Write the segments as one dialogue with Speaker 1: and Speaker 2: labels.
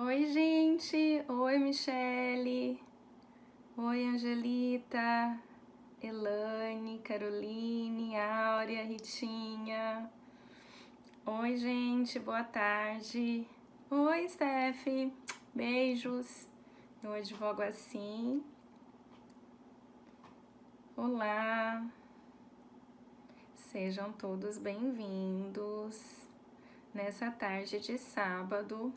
Speaker 1: Oi, gente! Oi, Michele! Oi, Angelita! Elane, Caroline, Áurea, Ritinha! Oi, gente! Boa tarde! Oi, Steph! Beijos! Eu advogo assim. Olá! Sejam todos bem-vindos nessa tarde de sábado,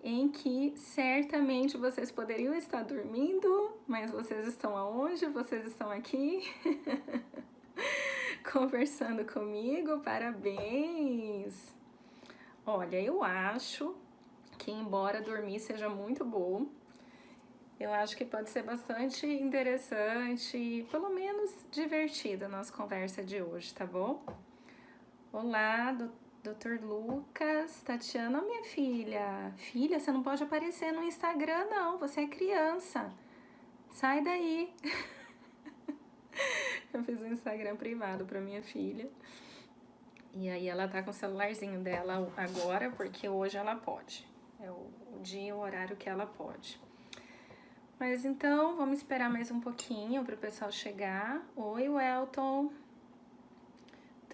Speaker 1: em que certamente vocês poderiam estar dormindo, mas vocês estão aonde? Vocês estão aqui conversando comigo. Parabéns! Olha, eu acho que embora dormir seja muito bom, eu acho que pode ser bastante interessante, pelo menos divertida a nossa conversa de hoje, tá bom? Olá, Dr. Lucas, Tatiana, minha filha. Filha, você não pode aparecer no Instagram, não. Você é criança. Sai daí. Eu fiz um Instagram privado pra minha filha. E aí ela tá com o celularzinho dela agora, porque hoje ela pode. É o dia e o horário que ela pode. Mas então, vamos esperar mais um pouquinho pro pessoal chegar. Oi, Welton.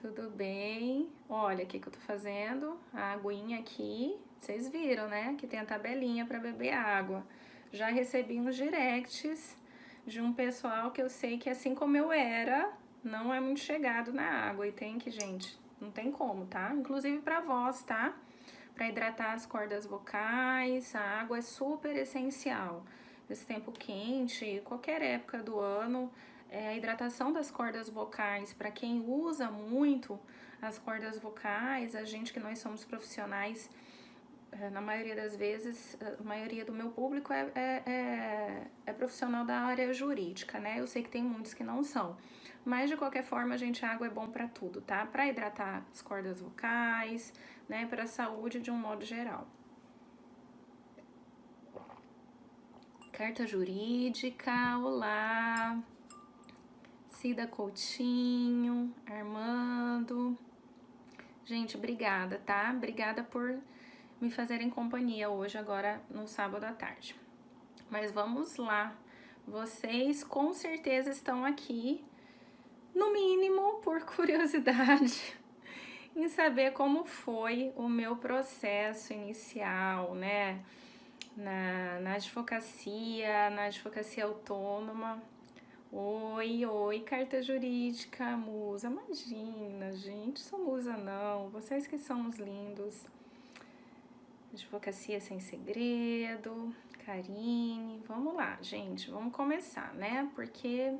Speaker 1: Tudo bem? Olha o que eu tô fazendo. A aguinha aqui. Vocês viram, né? Que tem a tabelinha para beber água. Já recebi uns directs de um pessoal que eu sei que, assim como eu era, não é muito chegado na água. E tem que, gente, não tem como, tá? Inclusive pra voz, tá? Para hidratar as cordas vocais, a água é super essencial. Nesse tempo quente, qualquer época do ano, a hidratação das cordas vocais, para quem usa muito as cordas vocais, a gente que nós somos profissionais, na maioria das vezes, a maioria do meu público é profissional da área jurídica, né? Eu sei que tem muitos que não são. Mas de qualquer forma, gente, a água é bom para tudo, tá? Para hidratar as cordas vocais, né? Para a saúde de um modo geral. Carta jurídica, olá. Cida Coutinho, Armando. Gente, obrigada, tá? Obrigada por me fazerem companhia hoje, agora no sábado à tarde. Mas vamos lá. Vocês com certeza estão aqui, no mínimo, por curiosidade, em saber como foi o meu processo inicial, né? Na advocacia autônoma. Oi, carta jurídica, musa. Imagina, gente, sou musa não. Vocês que são os lindos. Advocacia sem segredo, Karine. Vamos lá, gente, vamos começar, né? Porque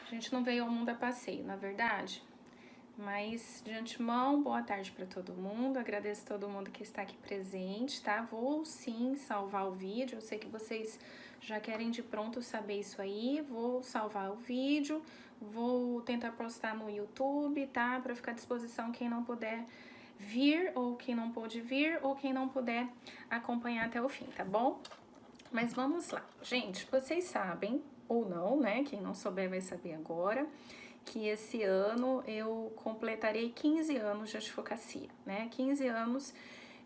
Speaker 1: a gente não veio ao mundo a passeio, na verdade. Mas, de antemão, boa tarde para todo mundo. Agradeço todo mundo que está aqui presente, tá? Vou sim salvar o vídeo. Eu sei que vocês já querem de pronto saber isso aí. Vou salvar o vídeo, vou tentar postar no YouTube, tá? Para ficar à disposição quem não puder vir, ou quem não pôde vir, ou quem não puder acompanhar até o fim, tá bom? Mas vamos lá. Gente, vocês sabem, ou não, né? Quem não souber vai saber agora, que esse ano eu completarei 15 anos de advocacia, né? 15 anos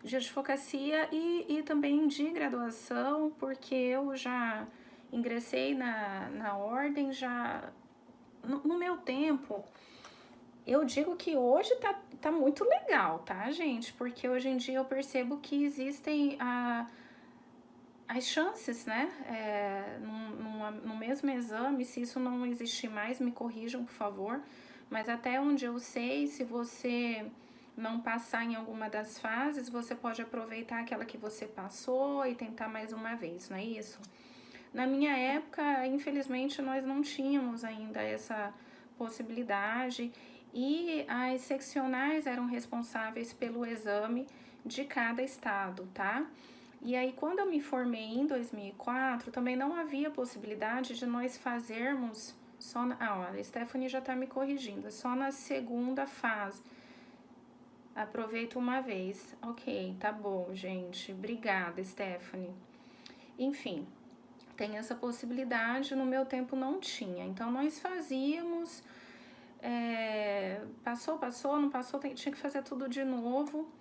Speaker 1: de advocacia e também de graduação, porque eu já ingressei na ordem já no meu tempo. Eu digo que hoje tá muito legal, tá, gente? Porque hoje em dia eu percebo que existem as chances, né? No mesmo exame, se isso não existir mais, me corrijam, por favor. Mas até onde eu sei, se você não passar em alguma das fases, você pode aproveitar aquela que você passou e tentar mais uma vez, não é isso? Na minha época, infelizmente, nós não tínhamos ainda essa possibilidade e as seccionais eram responsáveis pelo exame de cada estado, tá? E aí, quando eu me formei em 2004, também não havia possibilidade de nós fazermos só a Stephanie já tá me corrigindo, só na segunda fase. Aproveito uma vez. Ok, tá bom, gente. Obrigada, Stephanie. Enfim, tem essa possibilidade, no meu tempo não tinha. Então, nós fazíamos, passou, não passou, tinha que fazer tudo de novo.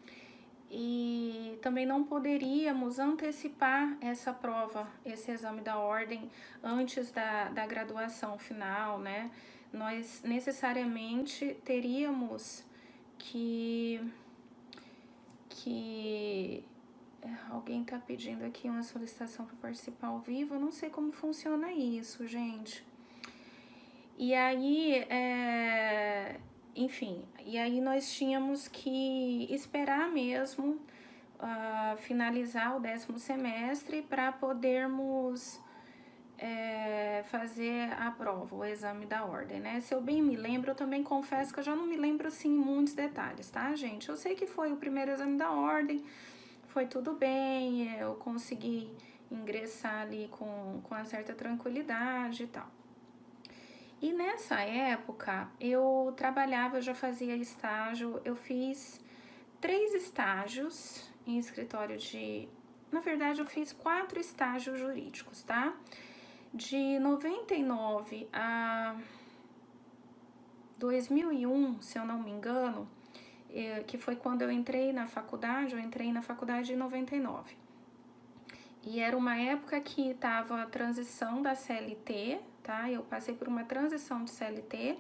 Speaker 1: e também não poderíamos antecipar essa prova, esse exame da ordem antes da graduação final, né? Nós necessariamente teríamos que alguém tá pedindo aqui uma solicitação para participar ao vivo, eu não sei como funciona isso, gente. E aí, enfim, e aí nós tínhamos que esperar mesmo finalizar o 10º semestre para podermos fazer a prova, o exame da ordem, né? Se eu bem me lembro, eu também confesso que eu já não me lembro, assim, muitos detalhes, tá, gente? Eu sei que foi o primeiro exame da ordem, foi tudo bem, eu consegui ingressar ali com uma certa tranquilidade e tal. E nessa época, eu trabalhava, eu já fazia estágio, eu fiz 3 estágios em escritório de... Na verdade, eu fiz 4 estágios jurídicos, tá? De 99 a 2001, se eu não me engano, que foi quando eu entrei na faculdade, em 99. E era uma época que estava a transição da CLT, tá? Eu passei por uma transição de CLT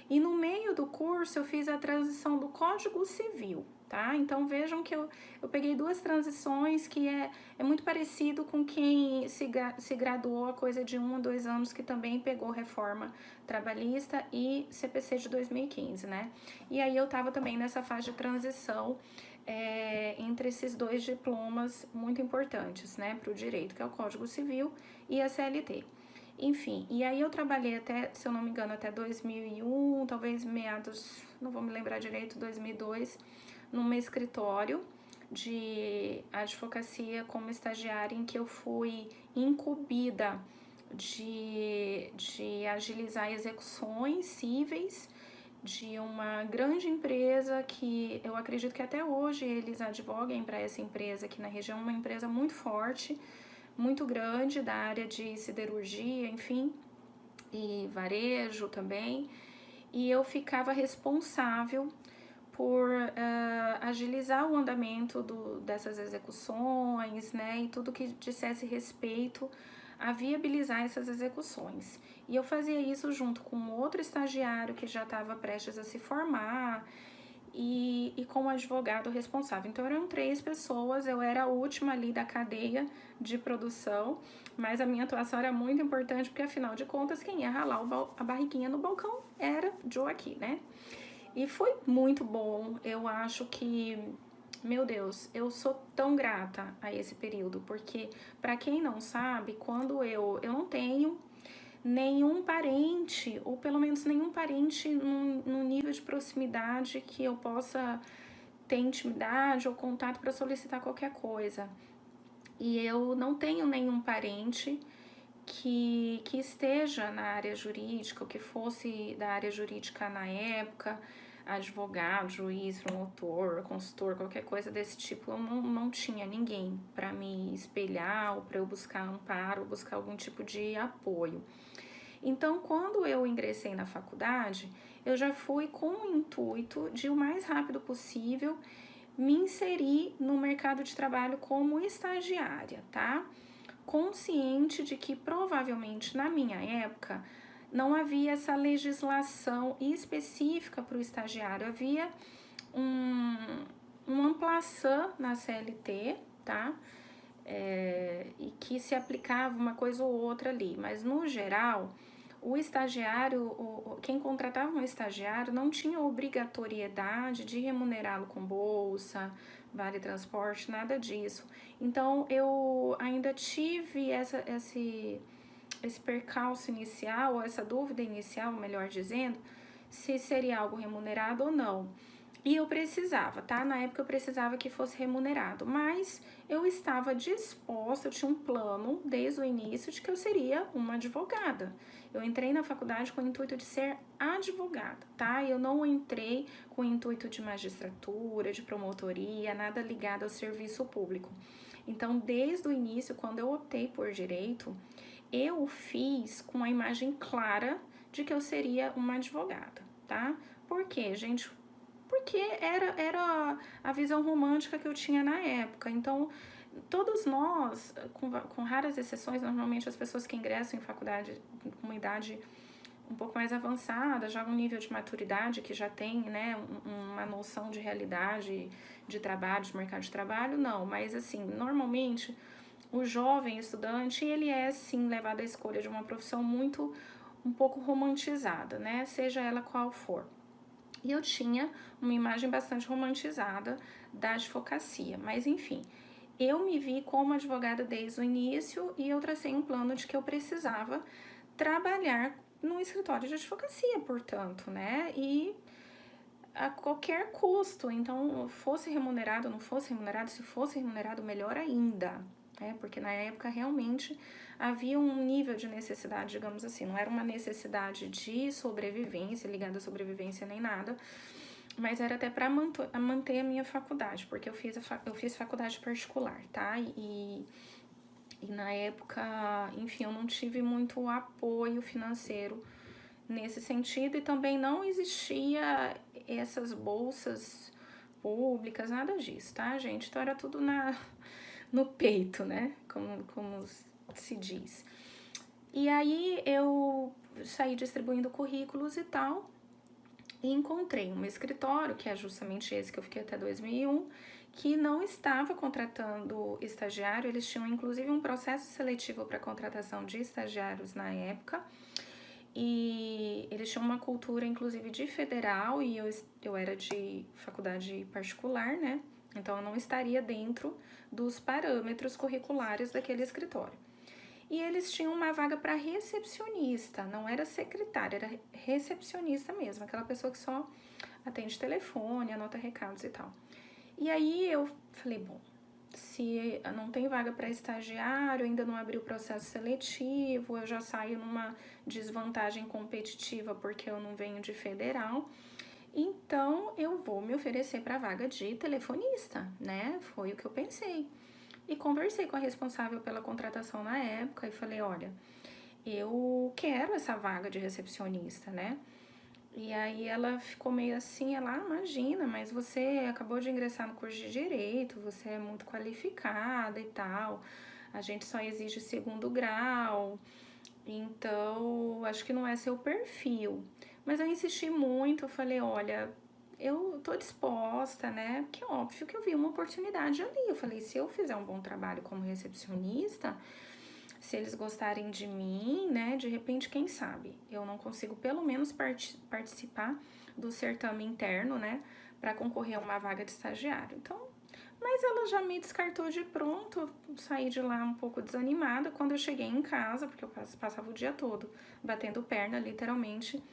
Speaker 1: e no meio do curso eu fiz a transição do Código Civil, tá? Então vejam que eu peguei 2 transições que é muito parecido com quem se graduou há coisa de 1 a 2 anos, que também pegou reforma trabalhista e CPC de 2015, né? E aí eu tava também nessa fase de transição entre esses 2 diplomas muito importantes, né, para o direito, que é o Código Civil e a CLT. Enfim, e aí eu trabalhei até, se eu não me engano, até 2001, talvez meados, não vou me lembrar direito, 2002, num escritório de advocacia como estagiária, em que eu fui incumbida de agilizar execuções cíveis de uma grande empresa que eu acredito que até hoje eles advoguem para essa empresa aqui na região, uma empresa muito forte, muito grande da área de siderurgia, enfim, e varejo também. E eu ficava responsável por agilizar o andamento dessas execuções, né, e tudo que dissesse respeito a viabilizar essas execuções. E eu fazia isso junto com outro estagiário que já estava prestes a se formar e com o advogado responsável. Então eram 3 pessoas, eu era a última ali da cadeia de produção, mas a minha atuação era muito importante porque afinal de contas quem ia ralar a barriguinha no balcão era Joe aqui, né? E foi muito bom, eu acho que... Meu Deus, eu sou tão grata a esse período, porque, para quem não sabe, quando eu não tenho nenhum parente, ou pelo menos nenhum parente num nível de proximidade que eu possa ter intimidade ou contato para solicitar qualquer coisa. E eu não tenho nenhum parente que esteja na área jurídica, ou que fosse da área jurídica na época, advogado, juiz, promotor, consultor, qualquer coisa desse tipo. Eu não tinha ninguém para me espelhar ou para eu buscar amparo, ou buscar algum tipo de apoio. Então, quando eu ingressei na faculdade, eu já fui com o intuito de, o mais rápido possível, me inserir no mercado de trabalho como estagiária, tá? Consciente de que provavelmente na minha época não havia essa legislação específica para o estagiário, havia um amplaçã na CLT, tá? E que se aplicava uma coisa ou outra ali, mas no geral o estagiário, quem contratava um estagiário não tinha obrigatoriedade de remunerá-lo com bolsa, vale transporte, nada disso. Então eu ainda tive esse percalço inicial, ou essa dúvida inicial, melhor dizendo, se seria algo remunerado ou não. E eu precisava, tá? Na época eu precisava que fosse remunerado, mas eu estava disposta, eu tinha um plano desde o início de que eu seria uma advogada. Eu entrei na faculdade com o intuito de ser advogada, tá? Eu não entrei com o intuito de magistratura, de promotoria, nada ligado ao serviço público. Então, desde o início, quando eu optei por direito, eu fiz com a imagem clara de que eu seria uma advogada, tá? Por quê, gente? porque era a visão romântica que eu tinha na época. Então, todos nós, com raras exceções, normalmente as pessoas que ingressam em faculdade com uma idade um pouco mais avançada, já um nível de maturidade, que já tem, né, uma noção de realidade, de trabalho, de mercado de trabalho, não. Mas, assim, normalmente, o jovem estudante, ele é, sim, levado à escolha de uma profissão um pouco romantizada, né, seja ela qual for. E eu tinha uma imagem bastante romantizada da advocacia, mas, enfim, eu me vi como advogada desde o início e eu tracei um plano de que eu precisava trabalhar num escritório de advocacia, portanto, né? E a qualquer custo. Então, fosse remunerado, não fosse remunerado, se fosse remunerado, melhor ainda, né? Porque na época realmente havia um nível de necessidade, digamos assim, não era uma necessidade de sobrevivência, ligada à sobrevivência nem nada, mas era até para manter a minha faculdade, porque eu fiz faculdade particular, tá? E na época, enfim, eu não tive muito apoio financeiro nesse sentido e também não existia essas bolsas públicas, nada disso, tá, gente? Então era tudo no peito, né? Como se diz. E aí eu saí distribuindo currículos e tal, e encontrei um escritório, que é justamente esse que eu fiquei até 2001, que não estava contratando estagiário. Eles tinham inclusive um processo seletivo para contratação de estagiários na época, e eles tinham uma cultura inclusive de federal, e eu era de faculdade particular, né? Então eu não estaria dentro dos parâmetros curriculares daquele escritório. E eles tinham uma vaga para recepcionista, não era secretária, era recepcionista mesmo, aquela pessoa que só atende telefone, anota recados e tal. E aí eu falei, bom, se não tem vaga para estagiário, ainda não abriu o processo seletivo, eu já saio numa desvantagem competitiva porque eu não venho de federal, então eu vou me oferecer para a vaga de telefonista, né? Foi o que eu pensei. E conversei com a responsável pela contratação na época e falei, olha, eu quero essa vaga de recepcionista, né? E aí ela ficou meio assim, ela, imagina, mas você acabou de ingressar no curso de Direito, você é muito qualificada e tal, a gente só exige 2º grau, então acho que não é seu perfil. Mas eu insisti muito, eu falei, olha, eu tô disposta, né? Porque é óbvio que eu vi uma oportunidade ali. Eu falei, se eu fizer um bom trabalho como recepcionista, se eles gostarem de mim, né? De repente, quem sabe, eu não consigo pelo menos participar do certame interno, né? Para concorrer a uma vaga de estagiário. Então, mas ela já me descartou de pronto, saí de lá um pouco desanimada. Quando eu cheguei em casa, porque eu passava o dia todo batendo perna, literalmente,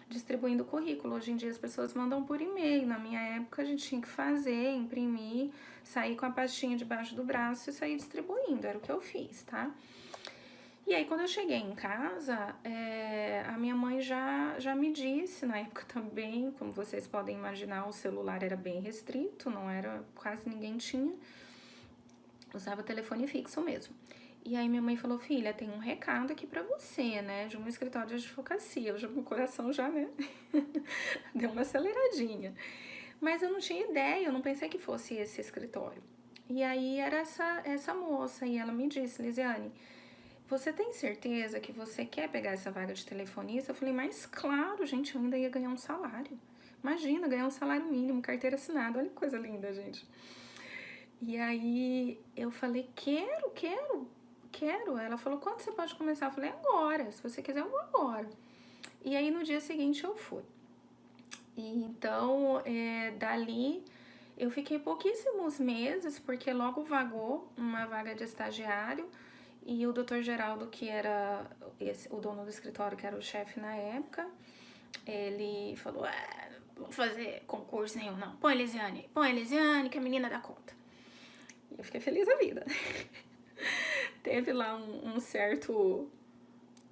Speaker 1: distribuindo currículo. Hoje em dia as pessoas mandam por e-mail. Na minha época a gente tinha que fazer, imprimir, sair com a pastinha debaixo do braço e sair distribuindo. Era o que eu fiz, tá? E aí quando eu cheguei em casa, a minha mãe já me disse, na época também, como vocês podem imaginar, o celular era bem restrito, não era, quase ninguém tinha, usava telefone fixo mesmo. E aí minha mãe falou, filha, tem um recado aqui pra você, né, de um escritório de advocacia. Meu coração já, né, deu uma aceleradinha. Mas eu não tinha ideia, eu não pensei que fosse esse escritório. E aí era essa moça, e ela me disse, Lisiane, você tem certeza que você quer pegar essa vaga de telefonista? Eu falei, mas claro, gente, eu ainda ia ganhar um salário. Imagina, ganhar um salário mínimo, carteira assinada, olha que coisa linda, gente. E aí eu falei, quero. Ela falou, quando você pode começar? Eu falei, agora, se você quiser eu vou agora. E aí no dia seguinte eu fui. E então, dali eu fiquei pouquíssimos meses, porque logo vagou uma vaga de estagiário, e o Dr. Geraldo, que era o dono do escritório, que era o chefe na época, ele falou, não vou fazer concurso nenhum, não. Põe Elisiane, que a menina dá conta. E eu fiquei feliz da vida. Teve lá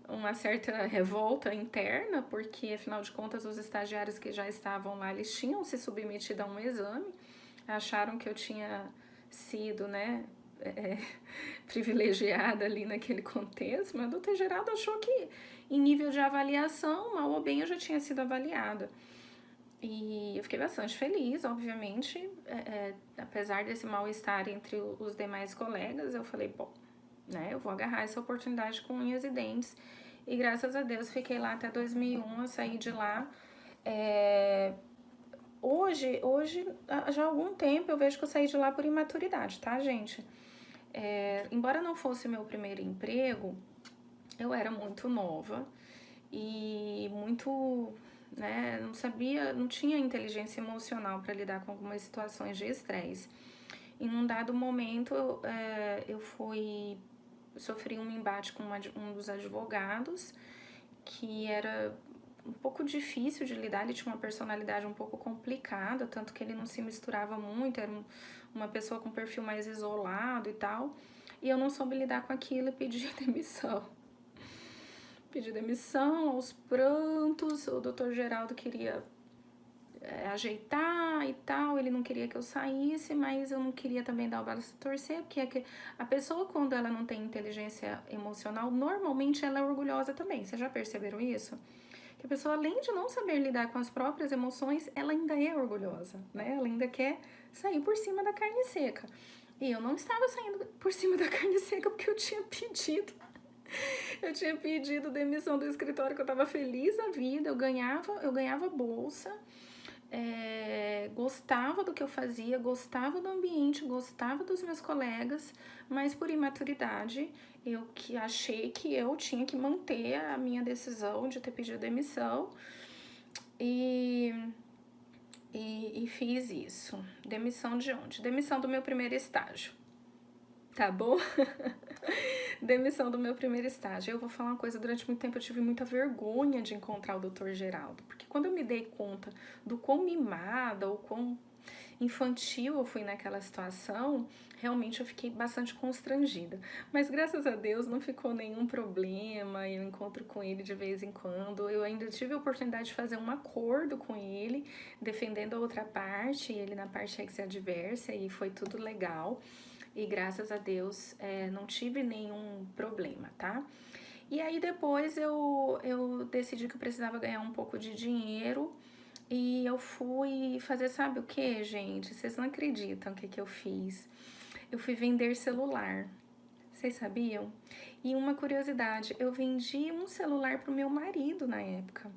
Speaker 1: uma certa revolta interna, porque, afinal de contas, os estagiários que já estavam lá, eles tinham se submetido a um exame, acharam que eu tinha sido, né, privilegiada ali naquele contexto, mas o Dr. Geraldo achou que, em nível de avaliação, mal ou bem, eu já tinha sido avaliada. E eu fiquei bastante feliz, obviamente, apesar desse mal-estar entre os demais colegas, eu falei, bom, né, eu vou agarrar essa oportunidade com unhas e dentes. E graças a Deus fiquei lá até 2001, eu saí de lá. Hoje, já há algum tempo, eu vejo que eu saí de lá por imaturidade, tá, gente? Embora não fosse meu primeiro emprego, eu era muito nova e muito, né, não sabia, não tinha inteligência emocional para lidar com algumas situações de estresse. Em um dado momento, eu sofri um embate com um dos advogados, que era um pouco difícil de lidar, ele tinha uma personalidade um pouco complicada, tanto que ele não se misturava muito, era uma pessoa com perfil mais isolado e tal, e eu não soube lidar com aquilo e pedi demissão. Pedi demissão aos prantos, o doutor Geraldo queria ajeitar e tal, ele não queria que eu saísse, mas eu não queria também dar o braço a torcer, porque a pessoa, quando ela não tem inteligência emocional, normalmente ela é orgulhosa também. Vocês já perceberam isso? Que a pessoa, além de não saber lidar com as próprias emoções, ela ainda é orgulhosa, né? Ela ainda quer sair por cima da carne seca. E eu não estava saindo por cima da carne seca porque eu tinha pedido demissão do escritório, que eu estava feliz da vida, eu ganhava bolsa, gostava do que eu fazia, gostava do ambiente, gostava dos meus colegas, mas por imaturidade eu que achei que eu tinha que manter a minha decisão de ter pedido demissão e fiz isso. Demissão de onde? Demissão do meu primeiro estágio. Tá bom? Demissão do meu primeiro estágio. Eu vou falar uma coisa, durante muito tempo eu tive muita vergonha de encontrar o Dr. Geraldo, porque quando eu me dei conta do quão mimada ou quão infantil eu fui naquela situação, realmente eu fiquei bastante constrangida. Mas graças a Deus não ficou nenhum problema, eu encontro com ele de vez em quando. Eu ainda tive a oportunidade de fazer um acordo com ele, defendendo a outra parte, ele na parte ex-adversa, e foi tudo legal. E graças a Deus não tive nenhum problema, tá? E aí depois eu decidi que eu precisava ganhar um pouco de dinheiro e eu fui fazer, sabe o que, gente? Vocês não acreditam o que eu fiz. Eu fui vender celular. Vocês sabiam? E uma curiosidade, eu vendi um celular pro meu marido na época.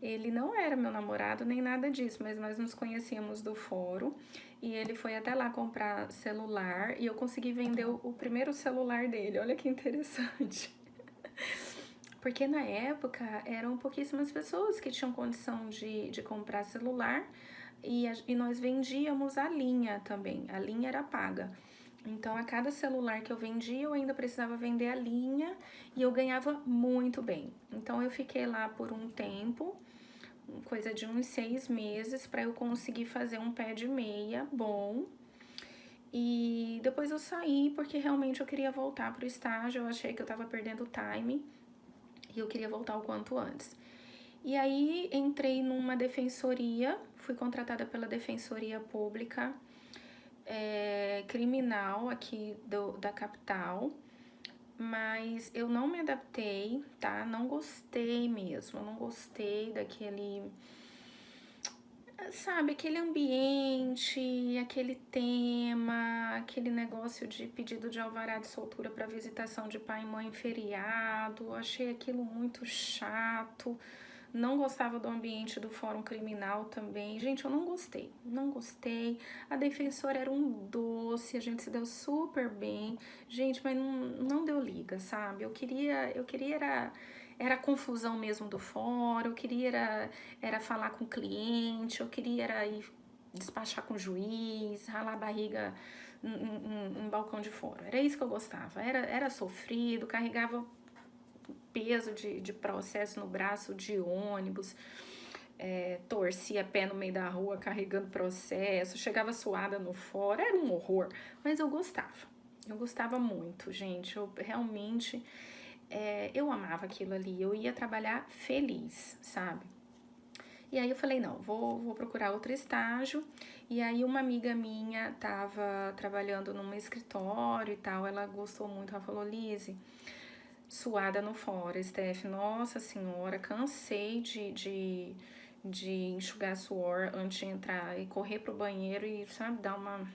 Speaker 1: Ele não era meu namorado nem nada disso, mas nós nos conhecíamos do fórum e ele foi até lá comprar celular e eu consegui vender o primeiro celular dele. Olha que interessante. Porque na época eram pouquíssimas pessoas que tinham condição de comprar celular e nós vendíamos a linha também. A linha era paga. Então, a cada celular que eu vendia, eu ainda precisava vender a linha e eu ganhava muito bem. Então, eu fiquei lá por um tempo, coisa de uns 6 meses, para eu conseguir fazer um pé de meia bom. E depois eu saí porque realmente eu queria voltar pro estágio, eu achei que eu tava perdendo time e eu queria voltar o quanto antes. E aí entrei numa defensoria, fui contratada pela Defensoria Pública criminal aqui da capital, mas eu não me adaptei, tá? Não gostei mesmo, não gostei daquele, sabe, aquele ambiente, aquele tema, aquele negócio de pedido de alvará de soltura para visitação de pai e mãe em feriado. Achei aquilo muito chato. Não gostava do ambiente do fórum criminal também. Gente, eu não gostei, não gostei. A defensora era um doce, a gente se deu super bem. Gente, mas não deu liga, sabe? Eu queria era a confusão mesmo do fórum, eu queria era falar com o cliente, eu queria era ir despachar com o juiz, ralar a barriga em balcão de fórum. Era isso que eu gostava. Era sofrido, carregava peso de processo no braço de ônibus, torcia pé no meio da rua carregando processo, chegava suada no fórum, era um horror, mas eu gostava muito, gente, eu realmente, eu amava aquilo ali, eu ia trabalhar feliz, sabe? E aí eu falei, não, vou procurar outro estágio. E aí uma amiga minha tava trabalhando num escritório e tal, ela gostou muito, ela falou, Lise, suada no fora, Steph, nossa senhora, cansei de de enxugar suor antes de entrar e correr pro banheiro e, sabe, dar uma...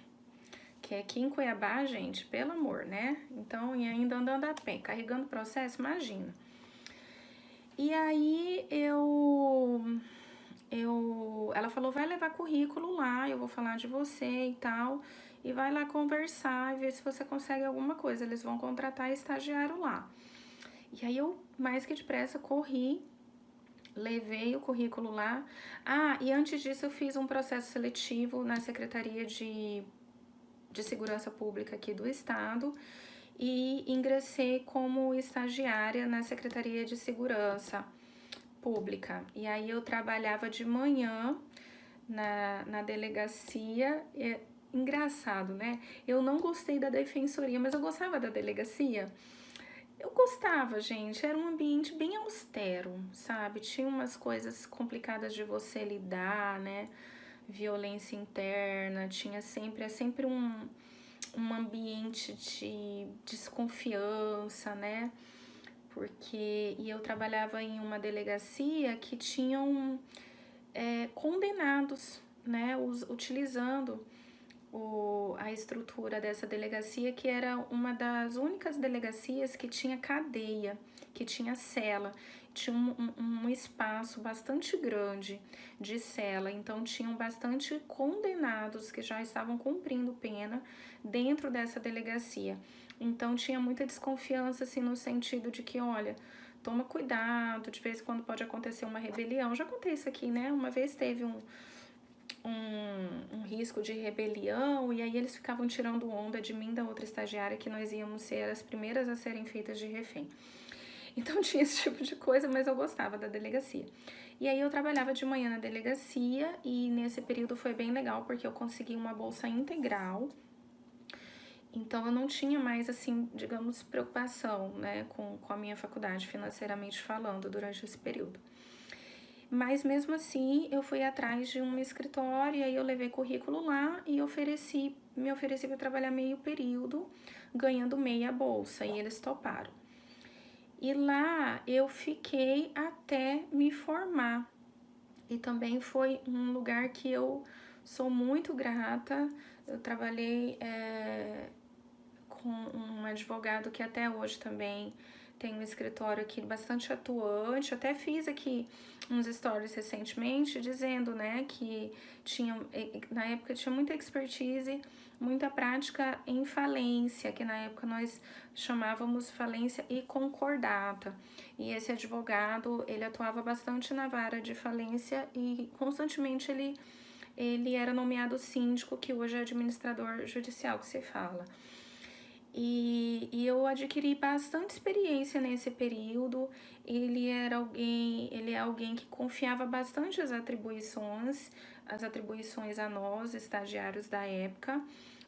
Speaker 1: Que aqui em Cuiabá, gente, pelo amor, né? Então, e ainda andando a pé, carregando o processo, imagina. E aí, ela falou, vai levar currículo lá, eu vou falar de você e tal, e vai lá conversar e ver se você consegue alguma coisa, eles vão contratar estagiário lá. E aí, eu, mais que depressa, corri, levei o currículo lá. Ah, e antes disso, eu fiz um processo seletivo na Secretaria de Segurança Pública aqui do estado e ingressei como estagiária na Secretaria de Segurança Pública. E aí eu trabalhava de manhã na delegacia. Engraçado, né? Eu não gostei da defensoria, mas eu gostava da delegacia. Eu gostava, gente, era um ambiente bem austero, sabe? Tinha umas coisas complicadas de você lidar, né? Violência interna, tinha sempre, é sempre um ambiente de desconfiança, né? Porque, e eu trabalhava em uma delegacia que tinham condenados, né? Utilizando a estrutura dessa delegacia, que era uma das únicas delegacias que tinha cadeia, que tinha cela. Tinha um espaço bastante grande de cela, então tinham bastante condenados que já estavam cumprindo pena dentro dessa delegacia. Então tinha muita desconfiança, assim, no sentido de que, olha, toma cuidado, de vez em quando pode acontecer uma rebelião. Já contei isso aqui, né? Uma vez teve um risco de rebelião, e aí eles ficavam tirando onda de mim, da outra estagiária, que nós íamos ser as primeiras a serem feitas de refém. Então tinha esse tipo de coisa, mas eu gostava da delegacia. E aí eu trabalhava de manhã na delegacia, e nesse período foi bem legal, porque eu consegui uma bolsa integral. Então eu não tinha mais, assim, digamos, preocupação, né, com a minha faculdade, financeiramente falando, durante esse período. Mas mesmo assim, eu fui atrás de um escritório, e aí eu levei currículo lá e me ofereci para trabalhar meio período, ganhando meia bolsa, e eles toparam. E lá eu fiquei até me formar. E também foi um lugar que eu sou muito grata. Eu trabalhei com um advogado que até hoje também tem um escritório aqui bastante atuante. Até fiz aqui uns stories recentemente dizendo, né, que na época tinha muita expertise, muita prática em falência, que na época nós chamávamos falência e concordata. E esse advogado, ele atuava bastante na vara de falência e constantemente ele era nomeado síndico, que hoje é administrador judicial, que se fala. E eu adquiri bastante experiência nesse período. Ele é alguém que confiava bastante as atribuições a nós, estagiários da época.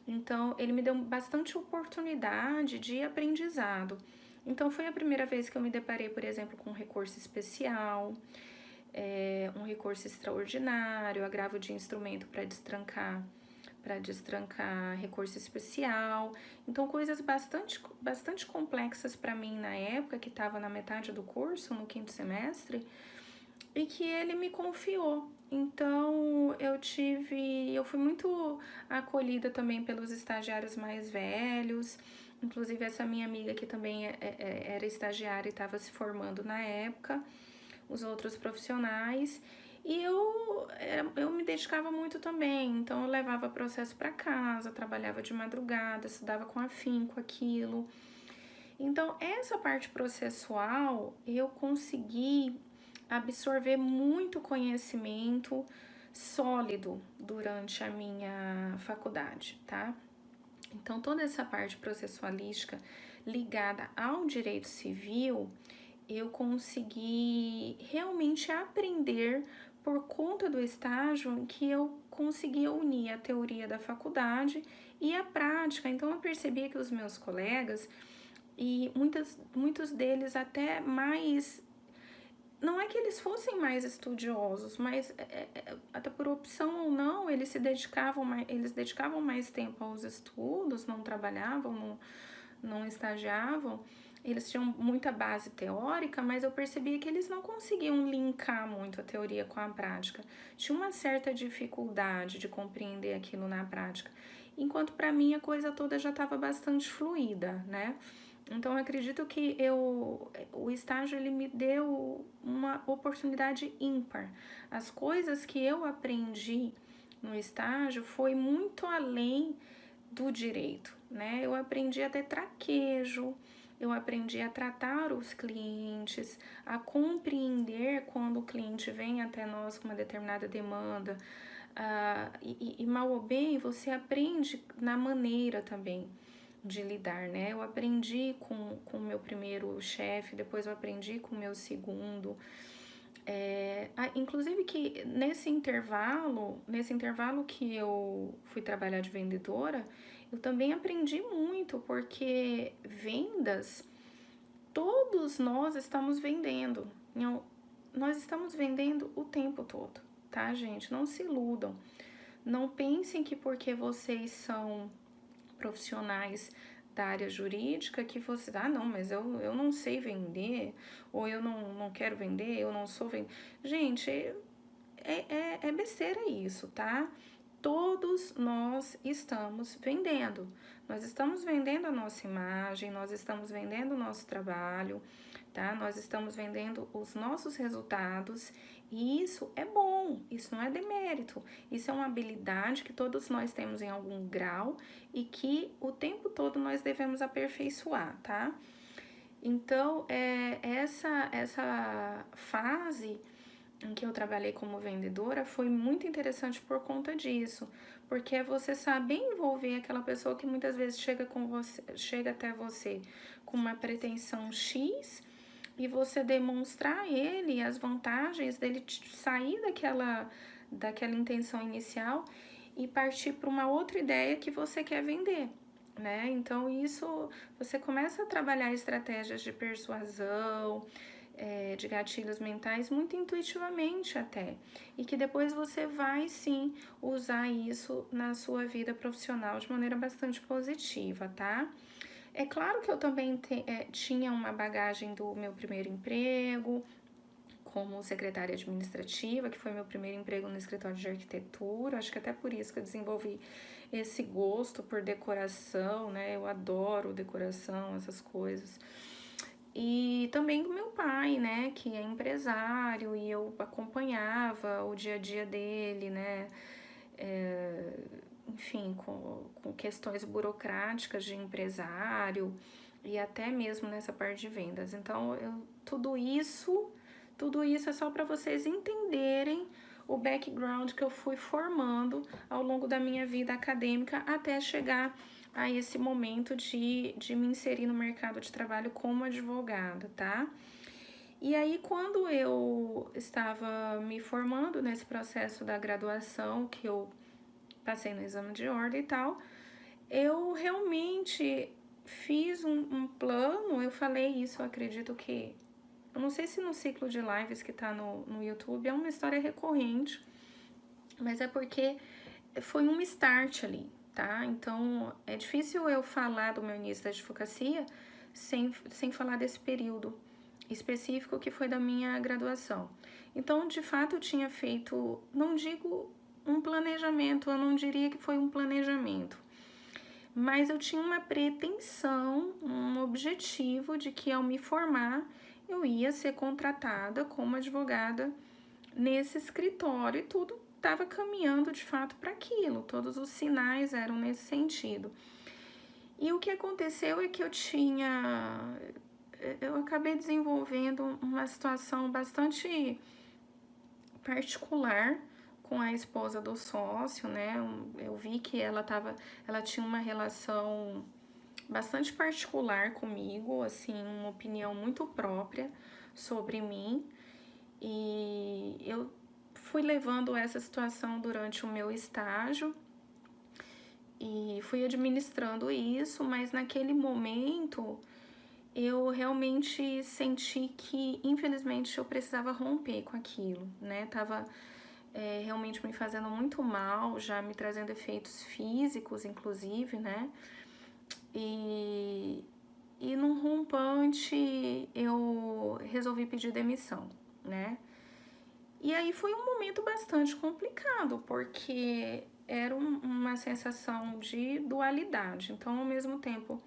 Speaker 1: Então, ele me deu bastante oportunidade de aprendizado. Então, foi a primeira vez que eu me deparei, por exemplo, com um recurso especial, um recurso extraordinário, agravo de instrumento para destrancar recurso especial. Então, coisas bastante complexas para mim na época, que estava na metade do curso, no 5º semestre, e que ele me confiou. Então, eu fui muito acolhida também pelos estagiários mais velhos. Inclusive, essa minha amiga que também era estagiária e estava se formando na época, os outros profissionais. E eu me dedicava muito também, então eu levava processo para casa, trabalhava de madrugada, estudava com afinco aquilo. Então, essa parte processual, eu consegui absorver muito conhecimento sólido durante a minha faculdade, tá? Então, toda essa parte processualística ligada ao direito civil, eu consegui realmente aprender por conta do estágio em que eu conseguia unir a teoria da faculdade e a prática. Então, eu percebia que os meus colegas, e muitos deles até mais... Não é que eles fossem mais estudiosos, mas até por opção ou não, eles dedicavam mais tempo aos estudos, não trabalhavam, não estagiavam. eles tinham muita base teórica, mas eu percebia que eles não conseguiam linkar muito a teoria com a prática. Tinha uma certa dificuldade de compreender aquilo na prática, enquanto para mim a coisa toda já estava bastante fluida, né? Então eu acredito que o estágio ele me deu uma oportunidade ímpar. As coisas que eu aprendi no estágio foi muito além do direito, né? Eu aprendi a ter traquejo, eu aprendi a tratar os clientes, a compreender quando o cliente vem até nós com uma determinada demanda. E mal ou bem, você aprende na maneira também de lidar, né? Eu aprendi com o meu primeiro chefe, depois eu aprendi com o meu segundo. Inclusive que nesse intervalo que eu fui trabalhar de vendedora, eu também aprendi muito, porque vendas, todos nós estamos vendendo. Nós estamos vendendo o tempo todo, tá, gente? Não se iludam. Não pensem que porque vocês são profissionais da área jurídica que vocês, não, mas eu não sei vender, ou eu não quero vender, eu não sou vender. Gente, é besteira isso, tá? Todos nós estamos vendendo. Nós estamos vendendo a nossa imagem, nós estamos vendendo o nosso trabalho, tá? Nós estamos vendendo os nossos resultados e isso é bom, isso não é demérito. Isso é uma habilidade que todos nós temos em algum grau e que o tempo todo nós devemos aperfeiçoar, tá? Então, essa fase em que eu trabalhei como vendedora foi muito interessante por conta disso, porque é você saber envolver aquela pessoa que muitas vezes chega até você com uma pretensão X e você demonstrar a ele as vantagens dele sair daquela intenção inicial e partir para uma outra ideia que você quer vender, né? Então isso, você começa a trabalhar estratégias de persuasão, de gatilhos mentais muito intuitivamente até, e que depois você vai sim usar isso na sua vida profissional de maneira bastante positiva, tá? É claro que eu também tinha uma bagagem do meu primeiro emprego como secretária administrativa, que foi meu primeiro emprego no escritório de arquitetura. Acho que até por isso que eu desenvolvi esse gosto por decoração, né? Eu adoro decoração, essas coisas. E também com meu pai, né, que é empresário, e eu acompanhava o dia a dia dele, né, enfim, com questões burocráticas de empresário e até mesmo nessa parte de vendas. Então, tudo isso é só para vocês entenderem o background que eu fui formando ao longo da minha vida acadêmica até chegar a esse momento de me inserir no mercado de trabalho como advogada, tá? E aí, quando eu estava me formando nesse processo da graduação, que eu passei no exame de ordem e tal, eu realmente fiz um plano, eu falei isso, eu acredito que... Eu não sei se no ciclo de lives que tá no YouTube é uma história recorrente, mas é porque foi um start ali, tá? Então, é difícil eu falar do meu início da advocacia sem falar desse período específico que foi da minha graduação. Então, de fato, eu tinha feito, não digo um planejamento, eu não diria que foi um planejamento, mas eu tinha uma pretensão, um objetivo de que ao me formar, eu ia ser contratada como advogada nesse escritório e tudo estava caminhando de fato para aquilo, todos os sinais eram nesse sentido. E o que aconteceu é que eu acabei desenvolvendo uma situação bastante particular com a esposa do sócio, né? Eu vi que ela tinha uma relação bastante particular comigo, assim, uma opinião muito própria sobre mim, e eu fui levando essa situação durante o meu estágio e fui administrando isso, mas naquele momento eu realmente senti que, infelizmente, eu precisava romper com aquilo, né? Tava realmente me fazendo muito mal, já me trazendo efeitos físicos, inclusive, né? E E num rompante eu resolvi pedir demissão, né? E aí foi um momento bastante complicado, porque era uma sensação de dualidade. Então, ao mesmo tempo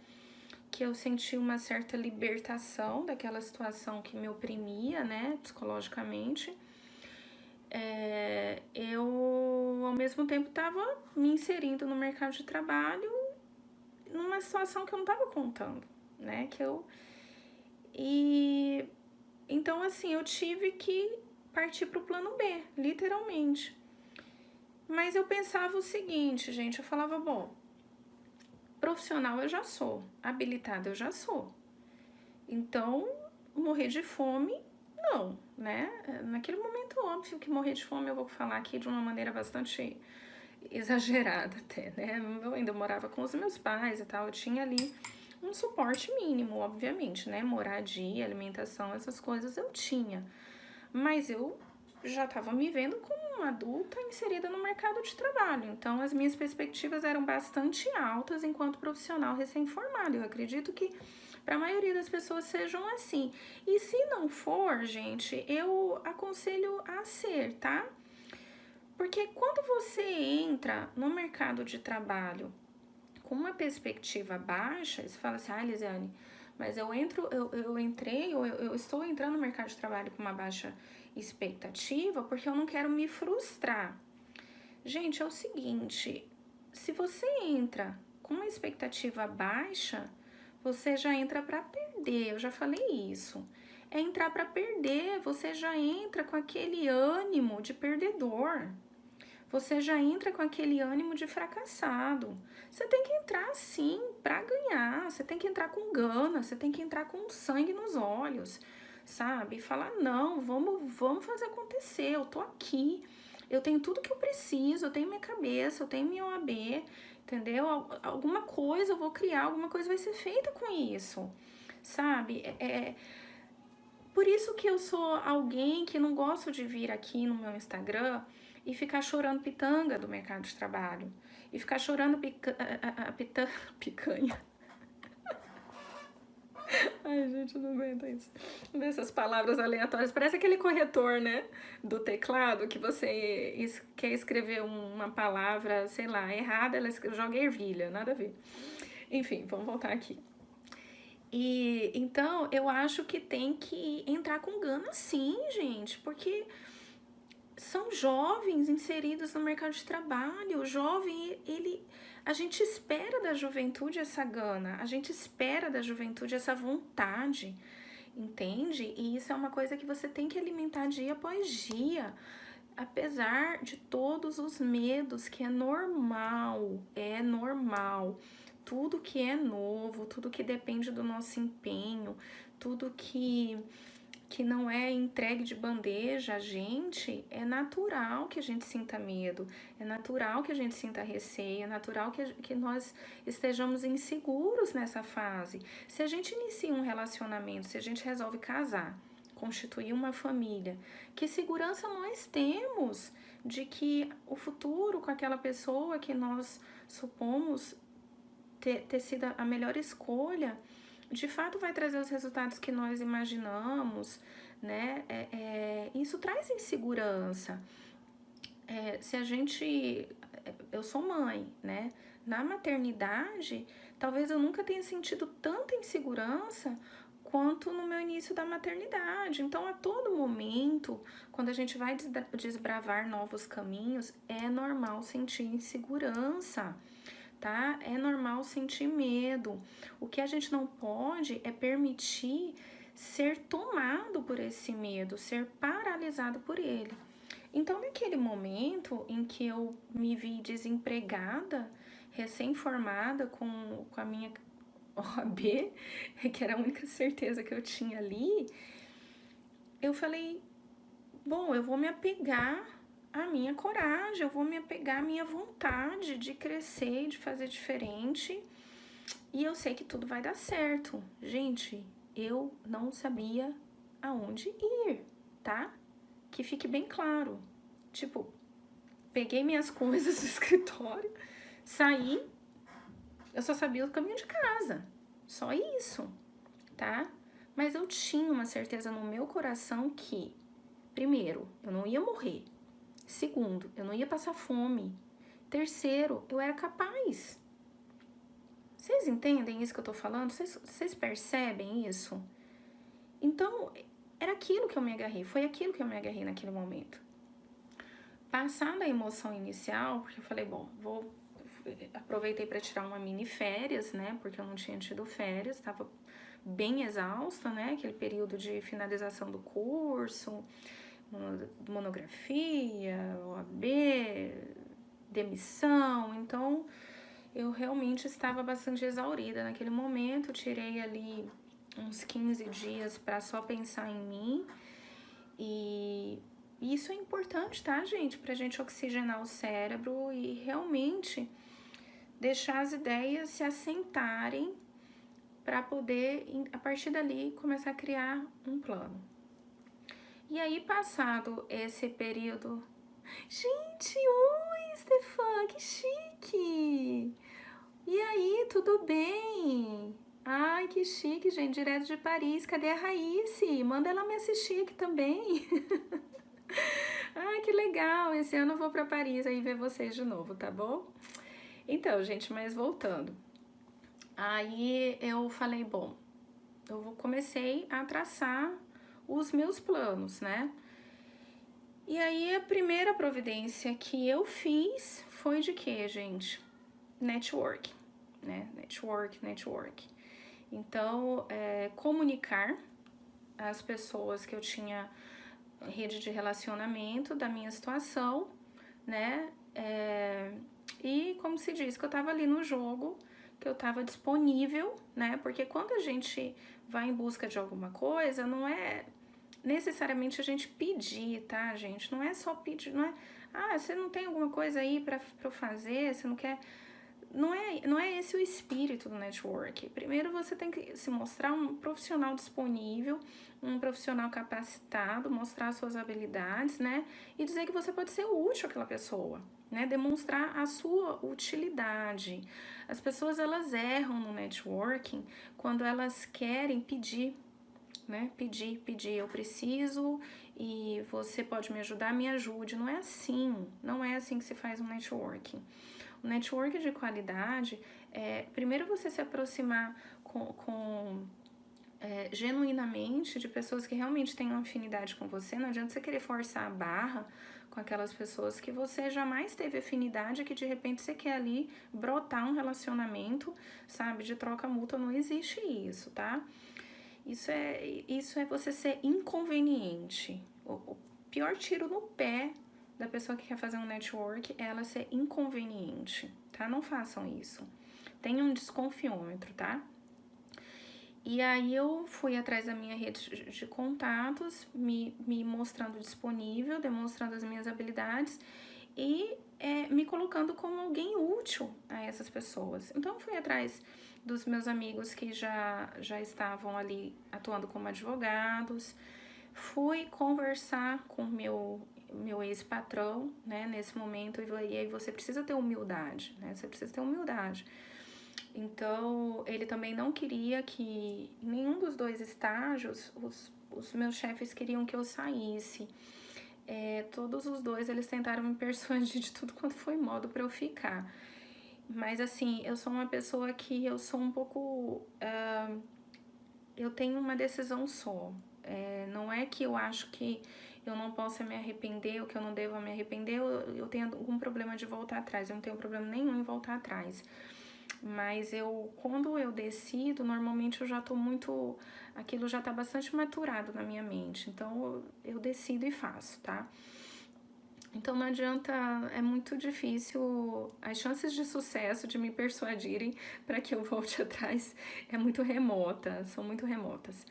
Speaker 1: que eu senti uma certa libertação daquela situação que me oprimia, né, psicologicamente, eu, ao mesmo tempo, estava me inserindo no mercado de trabalho numa situação que eu não estava contando, né, E então, assim, eu tive que partir para o plano B, literalmente. Mas eu pensava o seguinte, gente, eu falava, bom, profissional eu já sou, habilitada eu já sou. Então, morrer de fome, não, né? Naquele momento, óbvio que morrer de fome eu vou falar aqui de uma maneira bastante exagerada até, né? Eu ainda morava com os meus pais e tal, eu tinha ali um suporte mínimo, obviamente, né? Moradia, alimentação, essas coisas eu tinha. Mas eu já estava me vendo como uma adulta inserida no mercado de trabalho. Então, as minhas perspectivas eram bastante altas enquanto profissional recém-formado. Eu acredito que para a maioria das pessoas sejam assim. E se não for, gente, eu aconselho a ser, tá? Porque quando você entra no mercado de trabalho com uma perspectiva baixa, você fala assim, Lisiane, mas eu estou entrando no mercado de trabalho com uma baixa expectativa porque eu não quero me frustrar. Gente, é o seguinte, se você entra com uma expectativa baixa, você já entra para perder, eu já falei isso. É entrar para perder, você já entra com aquele ânimo de perdedor. Você já entra com aquele ânimo de fracassado. Você tem que entrar sim para ganhar, você tem que entrar com gana, você tem que entrar com sangue nos olhos, sabe? E falar, não, vamos fazer acontecer, eu tô aqui, eu tenho tudo que eu preciso, eu tenho minha cabeça, eu tenho minha OAB, entendeu? Alguma coisa eu vou criar, alguma coisa vai ser feita com isso, sabe? Por isso que eu sou alguém que não gosto de vir aqui no meu Instagram e ficar chorando pitanga do mercado de trabalho. E ficar chorando picanha. Ai, gente, eu não aguento isso. Essas palavras aleatórias. Parece aquele corretor, né? Do teclado, que você quer escrever uma palavra, sei lá, errada, ela joga ervilha, nada a ver. Enfim, vamos voltar aqui. E então eu acho que tem que entrar com gana sim, gente, porque são jovens inseridos no mercado de trabalho. O jovem, a gente espera da juventude essa gana, a gente espera da juventude essa vontade, entende? E isso é uma coisa que você tem que alimentar dia após dia, apesar de todos os medos, que é normal, é normal. Tudo que é novo, tudo que depende do nosso empenho, tudo que não é entregue de bandeja a gente, é natural que a gente sinta medo, é natural que a gente sinta receio, é natural que nós estejamos inseguros nessa fase. Se a gente inicia um relacionamento, se a gente resolve casar, constituir uma família, que segurança nós temos de que o futuro com aquela pessoa que nós supomos ter sido a melhor escolha, de fato vai trazer os resultados que nós imaginamos, né? Isso traz insegurança. Se a gente... Eu sou mãe, né? Na maternidade, talvez eu nunca tenha sentido tanta insegurança quanto no meu início da maternidade. Então, a todo momento, quando a gente vai desbravar novos caminhos, é normal sentir insegurança, tá? É normal sentir medo. O que a gente não pode é permitir ser tomado por esse medo, ser paralisado por ele. Então, naquele momento em que eu me vi desempregada, recém-formada com a minha OAB, que era a única certeza que eu tinha ali, eu falei, bom, eu vou me apegar à minha coragem, eu vou me apegar à minha vontade de crescer, de fazer diferente, e eu sei que tudo vai dar certo. Gente, eu não sabia aonde ir, tá? Que fique bem claro. Tipo, peguei minhas coisas do escritório, saí, eu só sabia o caminho de casa. só isso, tá? Mas eu tinha uma certeza no meu coração que, primeiro, eu não ia morrer. Segundo, eu não ia passar fome. Terceiro, eu era capaz. Vocês entendem isso que eu tô falando? Vocês percebem isso? Então, era aquilo que eu me agarrei, foi aquilo que eu me agarrei naquele momento. Passada a emoção inicial, porque eu falei, bom, aproveitei para tirar uma mini férias, né? Porque eu não tinha tido férias, estava bem exausta, né? Aquele período de finalização do curso, monografia, OAB, demissão. Então, eu realmente estava bastante exaurida naquele momento. Tirei ali uns 15 dias para só pensar em mim. E isso é importante, tá, gente? Pra gente oxigenar o cérebro e realmente deixar as ideias se assentarem para poder, a partir dali, começar a criar um plano. E aí, passado esse período... Gente, oi, Stefan, que chique! E aí, tudo bem? Ai, que chique, gente, direto de Paris. Cadê a Raísse? Manda ela me assistir aqui também. Ai, que legal! Esse ano eu vou para Paris aí ver vocês de novo, tá bom? Então, gente, mas voltando. Aí eu falei, bom, comecei a traçar os meus planos, né? E aí a primeira providência que eu fiz foi de quê, gente? Network, né? Network. Então, comunicar às pessoas que eu tinha rede de relacionamento da minha situação, né? E como se diz, que eu tava ali no jogo, que eu tava disponível, né? Porque quando a gente vai em busca de alguma coisa, não é necessariamente a gente pedir, tá, gente? Não é só pedir, não é, você não tem alguma coisa aí pra eu fazer, você não quer... Não é esse o espírito do network. Primeiro você tem que se mostrar um profissional disponível, um profissional capacitado, mostrar suas habilidades, né? E dizer que você pode ser útil àquela pessoa, né? Demonstrar a sua utilidade. As pessoas, elas erram no networking quando elas querem pedir, né? Pedir, eu preciso e você pode me ajudar, me ajude. Não é assim que se faz um networking. O network de qualidade primeiro você se aproximar genuinamente de pessoas que realmente têm uma afinidade com você. Não adianta você querer forçar a barra com aquelas pessoas que você jamais teve afinidade, que de repente você quer ali brotar um relacionamento, sabe, de troca mútua. Não existe isso, tá? Isso é você ser inconveniente. O pior tiro no pé da pessoa que quer fazer um network é ela ser inconveniente, tá? Não façam isso. Tenham um desconfiômetro, tá? E aí eu fui atrás da minha rede de contatos, me mostrando disponível, demonstrando as minhas habilidades e me colocando como alguém útil a essas pessoas. Então eu fui atrás dos meus amigos que já estavam ali atuando como advogados, fui conversar com meu ex-patrão, né, nesse momento, e aí você precisa ter humildade, né, você precisa ter humildade. Então, ele também não queria que, em nenhum dos dois estágios, os meus chefes queriam que eu saísse. Todos os dois, eles tentaram me persuadir de tudo quanto foi modo pra eu ficar. Mas, assim, eu sou uma pessoa que eu sou um pouco... eu tenho uma decisão só. Não é que eu acho que eu não possa me arrepender ou que eu não devo me arrepender, eu tenho algum problema de voltar atrás. Eu não tenho problema nenhum em voltar atrás. Mas quando eu decido, normalmente eu já tô muito... Aquilo já tá bastante maturado na minha mente. Então, eu decido e faço, tá? Então, não adianta... É muito difícil... As chances de sucesso, de me persuadirem para que eu volte atrás, são muito remotas.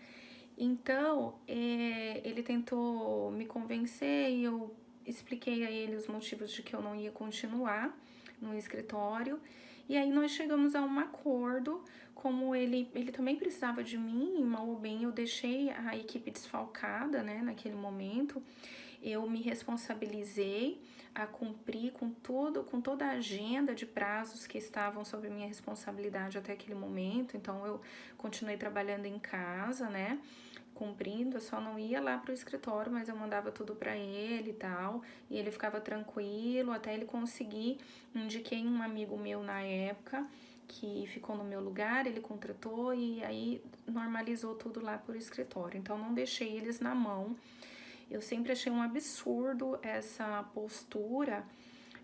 Speaker 1: Então, ele tentou me convencer e eu expliquei a ele os motivos de que eu não ia continuar no escritório. E aí nós chegamos a um acordo, como ele também precisava de mim, mal ou bem eu deixei a equipe desfalcada, né, naquele momento. Eu me responsabilizei a cumprir com toda a agenda de prazos que estavam sob minha responsabilidade até aquele momento. Então eu continuei trabalhando em casa, né, cumprindo. Eu só não ia lá pro escritório, mas eu mandava tudo para ele e tal, e ele ficava tranquilo até ele conseguir. Indiquei um amigo meu na época que ficou no meu lugar, ele contratou e aí normalizou tudo lá por escritório. Então não deixei eles na mão. Eu sempre achei um absurdo essa postura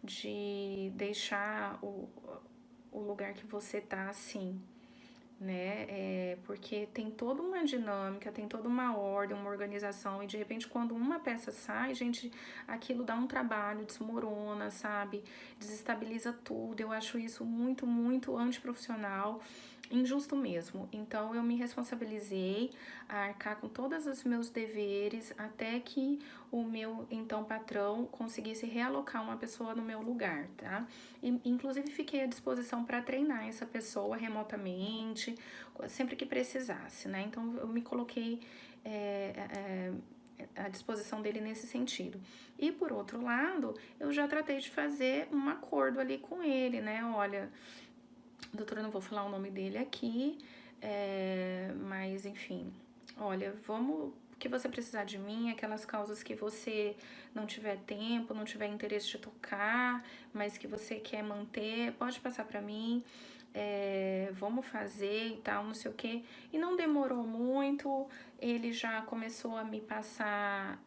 Speaker 1: de deixar o lugar que você tá assim, né? Porque tem toda uma dinâmica, tem toda uma ordem, uma organização, e de repente quando uma peça sai, gente, aquilo dá um trabalho, desmorona, sabe? Desestabiliza tudo. Eu acho isso muito, muito antiprofissional, injusto mesmo. Então eu me responsabilizei a arcar com todos os meus deveres até que o meu então patrão conseguisse realocar uma pessoa no meu lugar, tá? E, inclusive fiquei à disposição para treinar essa pessoa remotamente, sempre que precisasse, né? Então eu me coloquei à disposição dele nesse sentido. E por outro lado, eu já tratei de fazer um acordo ali com ele, né? Olha, doutora, não vou falar o nome dele aqui, mas enfim, olha, vamos, que você precisar de mim, aquelas causas que você não tiver tempo, não tiver interesse de tocar, mas que você quer manter, pode passar para mim, vamos fazer e tal, não sei o que. E não demorou muito, ele já começou a me passar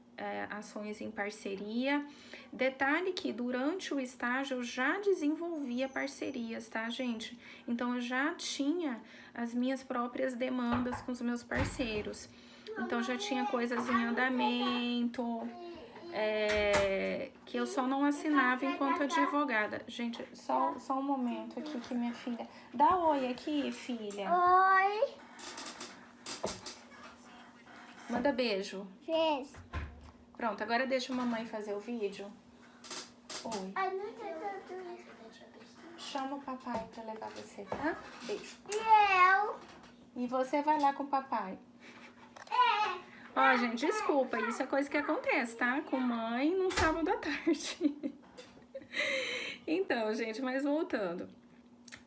Speaker 1: ações em parceria. Detalhe que durante o estágio eu já desenvolvia parcerias, tá, gente? Então eu já tinha as minhas próprias demandas com os meus parceiros. Então já tinha coisas em andamento, que eu só não assinava enquanto advogada. Gente, só um momento aqui que minha filha... Dá oi aqui, filha.
Speaker 2: Oi.
Speaker 1: Manda beijo.
Speaker 2: Fez.
Speaker 1: Pronto, agora deixa a mamãe fazer o vídeo. Oi. Chama o papai pra levar você, tá? Beijo.
Speaker 2: E eu?
Speaker 1: E você vai lá com o papai. Ó, gente, desculpa, isso é coisa que acontece, tá? Com mãe num sábado à tarde. Então, gente, mas voltando.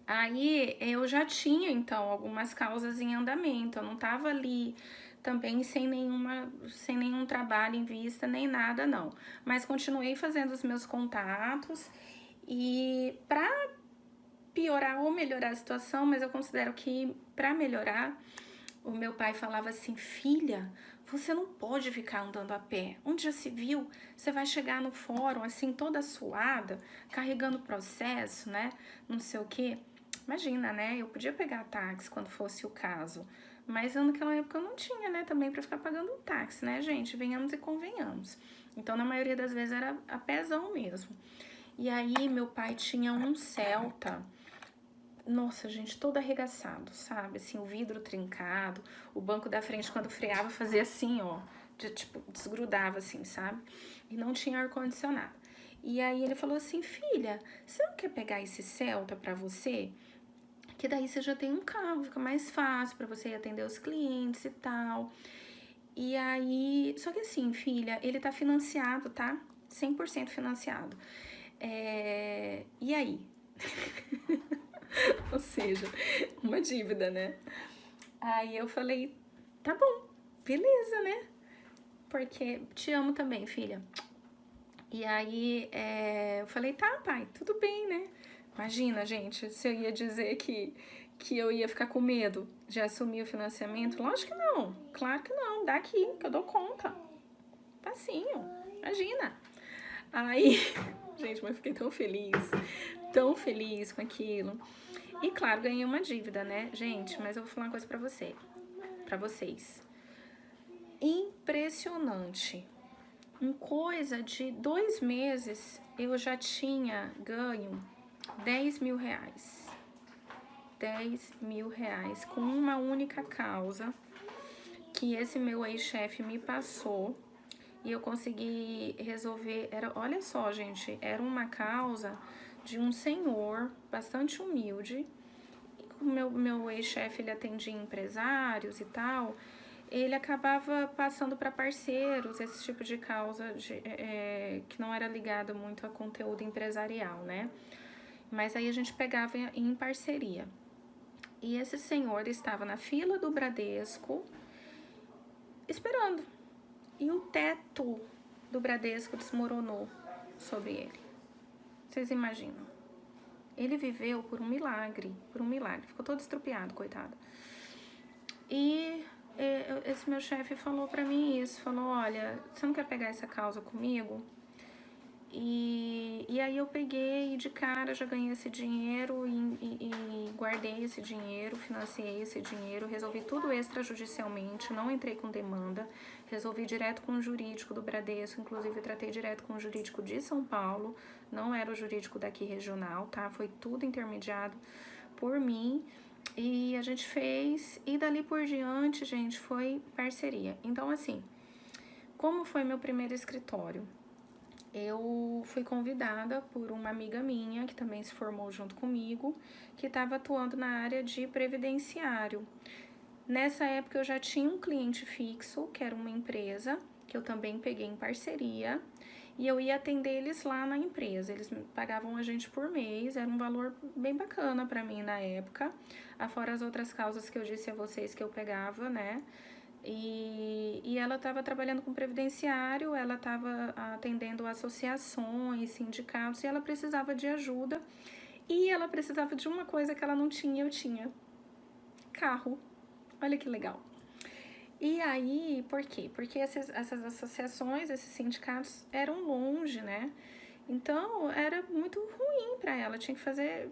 Speaker 1: Aí eu já tinha, então, algumas causas em andamento. Eu não tava ali também sem nenhum trabalho em vista, nem nada, não. Mas continuei fazendo os meus contatos e pra piorar ou melhorar a situação, mas eu considero que pra melhorar, o meu pai falava assim, filha, você não pode ficar andando a pé. Onde já se viu? Você vai chegar no fórum assim toda suada, carregando processo, né? Não sei o quê. Imagina, né? Eu podia pegar táxi quando fosse o caso, mas naquela época eu não tinha, né? Também para ficar pagando um táxi, né, gente? Venhamos e convenhamos. Então, na maioria das vezes era a pezão mesmo. E aí, meu pai tinha um Celta. Nossa, gente, todo arregaçado, sabe? Assim, o vidro trincado, o banco da frente, quando freava, fazia assim, ó, tipo, desgrudava assim, sabe? E não tinha ar-condicionado. E aí ele falou assim, filha, você não quer pegar esse Celta pra você? Que daí você já tem um carro, fica mais fácil pra você ir atender os clientes e tal. E aí, só que assim, filha, ele tá financiado, tá? 100% financiado. E aí? Ou seja, uma dívida, né? Aí eu falei, tá bom, beleza, né? Porque te amo também, filha. E aí eu falei, tá, pai, tudo bem, né? Imagina, gente, se eu ia dizer que eu ia ficar com medo de assumir o financiamento. Lógico que não, claro que não, dá aqui, que eu dou conta. Facinho, imagina. Aí, gente, mas fiquei tão feliz com aquilo. E claro, ganhei uma dívida, né? Gente, mas eu vou falar uma coisa pra vocês. Impressionante. Em coisa de 2 meses, eu já tinha ganho 10 mil reais. 10 mil reais com uma única causa que esse meu ex-chefe me passou. E eu consegui resolver, olha só, gente, era uma causa de um senhor bastante humilde. O meu ex-chefe, ele atendia empresários e tal, ele acabava passando para parceiros esse tipo de causa que não era ligada muito a conteúdo empresarial, né? Mas aí a gente pegava em parceria. E esse senhor estava na fila do Bradesco esperando. E o teto do Bradesco desmoronou sobre ele. Vocês imaginam? Ele viveu por um milagre, ficou todo estrupiado, coitado. E esse meu chefe falou pra mim isso, falou, olha, você não quer pegar essa causa comigo? E aí eu peguei e de cara já ganhei esse dinheiro e guardei esse dinheiro, financiei esse dinheiro, resolvi tudo extrajudicialmente, não entrei com demanda, resolvi direto com o jurídico do Bradesco, inclusive tratei direto com o jurídico de São Paulo, não era o jurídico daqui regional, tá? Foi tudo intermediado por mim e a gente fez, e dali por diante, gente, foi parceria. Então, assim, como foi meu primeiro escritório? Eu fui convidada por uma amiga minha, que também se formou junto comigo, que estava atuando na área de previdenciário. Nessa época eu já tinha um cliente fixo, que era uma empresa, que eu também peguei em parceria, e eu ia atender eles lá na empresa. Eles pagavam a gente por mês, era um valor bem bacana para mim na época, afora as outras causas que eu disse a vocês que eu pegava, né? E ela estava trabalhando com previdenciário, ela estava atendendo associações, sindicatos, e ela precisava de ajuda. E ela precisava de uma coisa que ela não tinha, eu tinha. Carro. Olha que legal. E aí, por quê? Porque essas associações, esses sindicatos eram longe, né? Então, era muito ruim para ela, tinha que fazer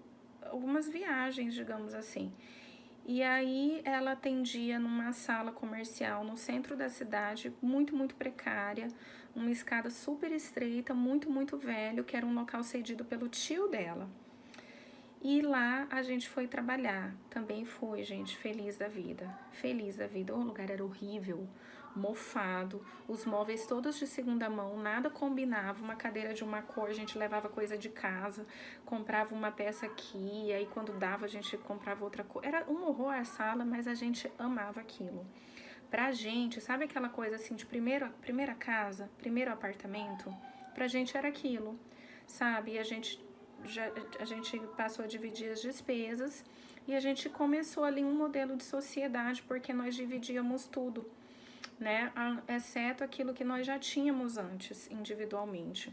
Speaker 1: algumas viagens, digamos assim. E aí ela atendia numa sala comercial no centro da cidade, muito precária, uma escada super estreita, muito velho, que era um local cedido pelo tio dela. E lá a gente foi trabalhar, também foi, gente, feliz da vida, o lugar era horrível, mofado, os móveis todos de segunda mão, nada combinava, uma cadeira de uma cor, a gente levava coisa de casa, comprava uma peça aqui, aí quando dava a gente comprava outra coisa, era um horror a sala, mas a gente amava aquilo. Pra gente, sabe aquela coisa assim de primeira casa, primeiro apartamento? Pra gente era aquilo, sabe? E a gente passou a dividir as despesas e a gente começou ali um modelo de sociedade, porque nós dividíamos tudo, né? Exceto aquilo que nós já tínhamos antes, individualmente.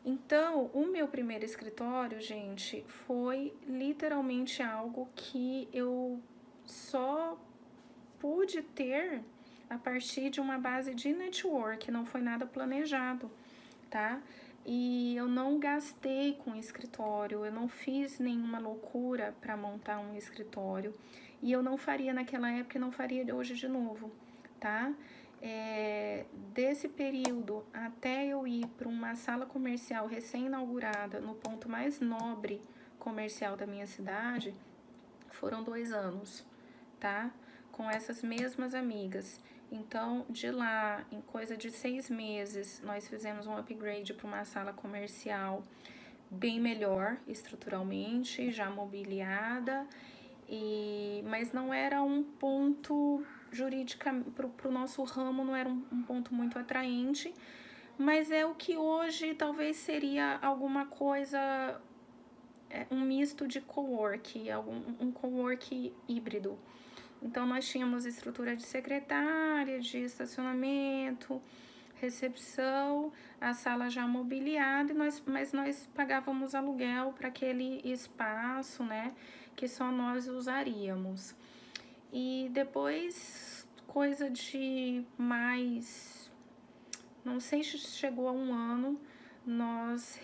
Speaker 1: Então, o meu primeiro escritório, gente, foi literalmente algo que eu só pude ter a partir de uma base de network, não foi nada planejado, tá? E eu não gastei com escritório, eu não fiz nenhuma loucura para montar um escritório. E eu não faria naquela época e não faria hoje de novo, tá? Desse período até eu ir para uma sala comercial recém-inaugurada no ponto mais nobre comercial da minha cidade, foram 2 anos, tá? Com essas mesmas amigas. Então, de lá, em coisa de 6 meses, nós fizemos um upgrade para uma sala comercial bem melhor estruturalmente, já mobiliada, mas não era um ponto jurídico, para o nosso ramo não era um ponto muito atraente, mas é o que hoje talvez seria alguma coisa, um misto de cowork, um cowork híbrido. Então, nós tínhamos estrutura de secretária, de estacionamento, recepção, a sala já mobiliada, mas nós pagávamos aluguel para aquele espaço, né, que só nós usaríamos. E depois, coisa de mais, não sei se chegou a 1 ano, nós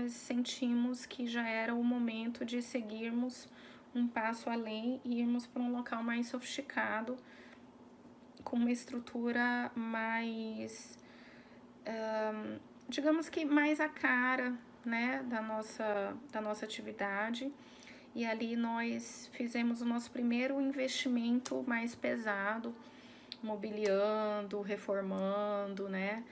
Speaker 1: sentimos que já era o momento de seguirmos um passo além e irmos para um local mais sofisticado, com uma estrutura mais, digamos que mais a cara, né, da nossa atividade. E ali nós fizemos o nosso primeiro investimento mais pesado, mobiliando, reformando, né,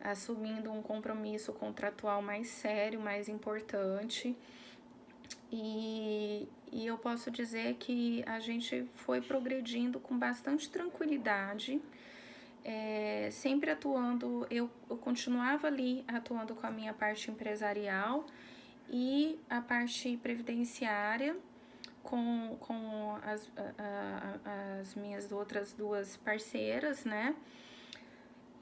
Speaker 1: assumindo um compromisso contratual mais sério, mais importante. E eu posso dizer que a gente foi progredindo com bastante tranquilidade, sempre atuando, eu continuava ali atuando com a minha parte empresarial e a parte previdenciária com as minhas outras duas parceiras, né?